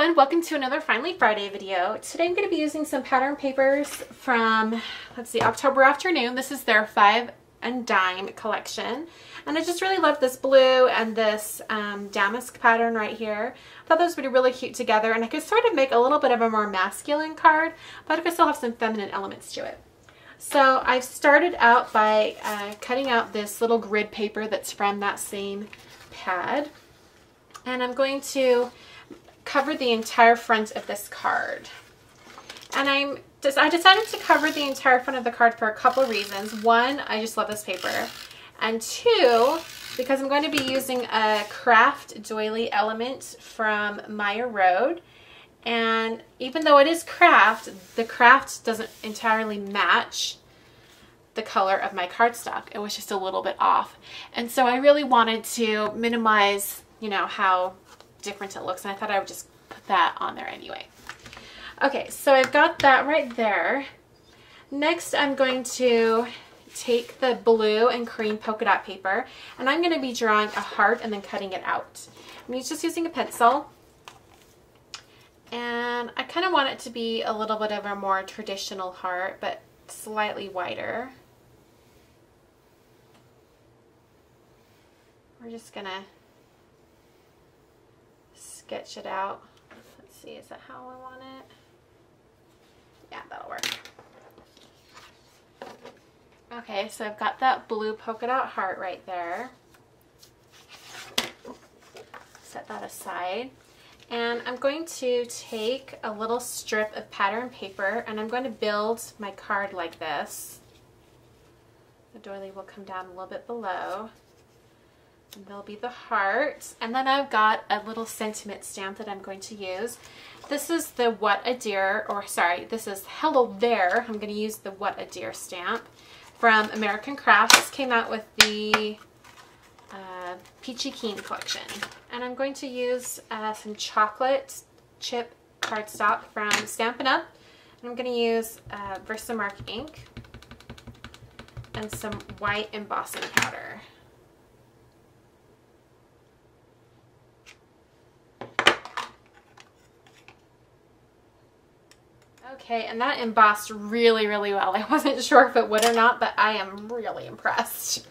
everyone, welcome to another Finally Friday video. Today I'm going to be using some pattern papers from, let's see, October Afternoon. This is their 5 and Dime collection. And I just really love this blue and this damask pattern right here. I thought those would be really cute together, and I could sort of make a little bit of a more masculine card, but I could still have some feminine elements to it. So I've started out by cutting out this little grid paper that's from that same pad. And I'm going to cover the entire front of this card. And I decided to cover the entire front of the card for a couple of reasons. One, I just love this paper. And two, because I'm going to be using a Kraft Doily element from Maya Road. And even though it is Kraft, the Kraft doesn't entirely match the color of my cardstock. It was just a little bit off. And so I really wanted to minimize, you know, how different it looks, and I thought I would just put that on there anyway. Okay, so I've got that right there. Next, I'm going to take the blue and cream polka dot paper, and I'm going to be drawing a heart and then cutting it out. I'm just using a pencil, and I kind of want it to be a little bit of a more traditional heart, but slightly wider. We're just going to sketch it out. Let's see, is that how I want it? Yeah, that'll work. Okay, so I've got that blue polka dot heart right there. Set that aside. And I'm going to take a little strip of pattern paper and I'm going to build my card like this. The doily will come down a little bit below. And there'll be the heart, and then I've got a little sentiment stamp that I'm going to use. This is the What a Dear, or sorry, this is Hello There. I'm going to use the What a Dear stamp from American Kraft. This came out with the Peachy Keen collection. And I'm going to use some chocolate chip cardstock from Stampin' Up. And I'm going to use VersaMark ink and some white embossing powder. Okay, and that embossed really, really well. I wasn't sure if it would or not, but I am really impressed.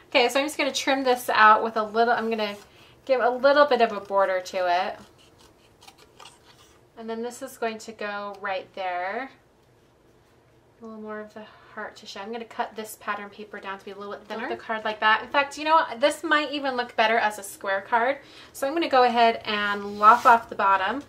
Okay, so I'm just going to trim this out with a little, I'm going to give a little bit of a border to it. And then this is going to go right there. A little more of the heart to show. I'm going to cut this pattern paper down to be a little bit thinner. The card like that. In fact, you know what? This might even look better as a square card. So I'm going to go ahead and lop off the bottom.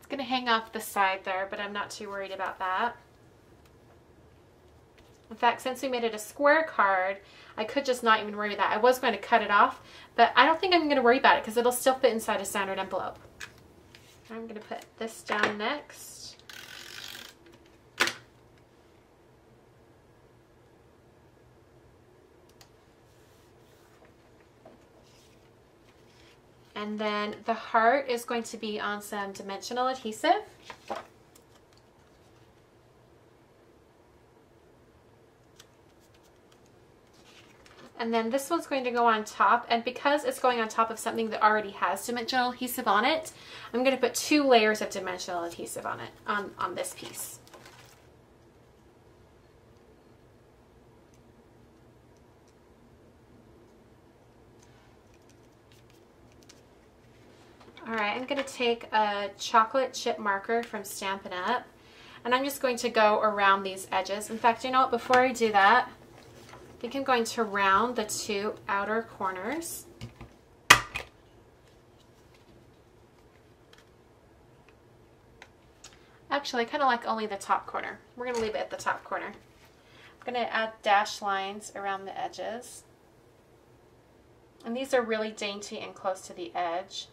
Going to hang off the side there, but I'm not too worried about that. In fact, since we made it a square card, I could just not even worry about that. I was going to cut it off, but I don't think I'm going to worry about it because it'll still fit inside a standard envelope. I'm going to put this down next. And then the heart is going to be on some dimensional adhesive. And then this one's going to go on top, and because it's going on top of something that already has dimensional adhesive on it, I'm going to put 2 layers of dimensional adhesive on it, on this piece. Alright, I'm going to take a chocolate chip marker from Stampin' Up, and I'm just going to go around these edges. In fact, you know what, before I do that, I think I'm going to round the 2 outer corners. Actually, I kind of like only the top corner. We're going to leave it at the top corner. I'm going to add dash lines around the edges. And these are really dainty and close to the edge.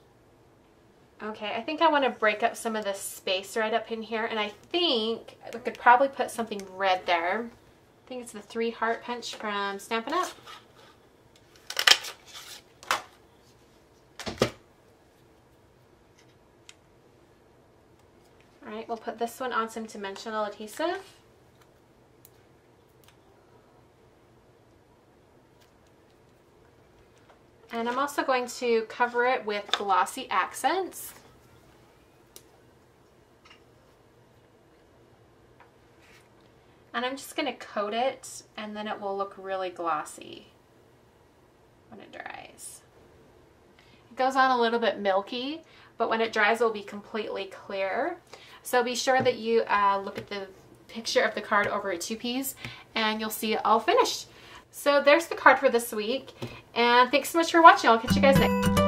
Okay, I think I want to break up some of this space right up in here, and I think I could probably put something red there. I think it's the 3 heart punch from Stampin' Up. Alright, we'll put this one on some dimensional adhesive. And I'm also going to cover it with glossy accents. And I'm just going to coat it, and then it will look really glossy when it dries. It goes on a little bit milky, but when it dries, it will be completely clear. So be sure that you look at the picture of the card over at 2Ps, and you'll see it all finished. So there's the card for this week, and thanks so much for watching. I'll catch you guys next.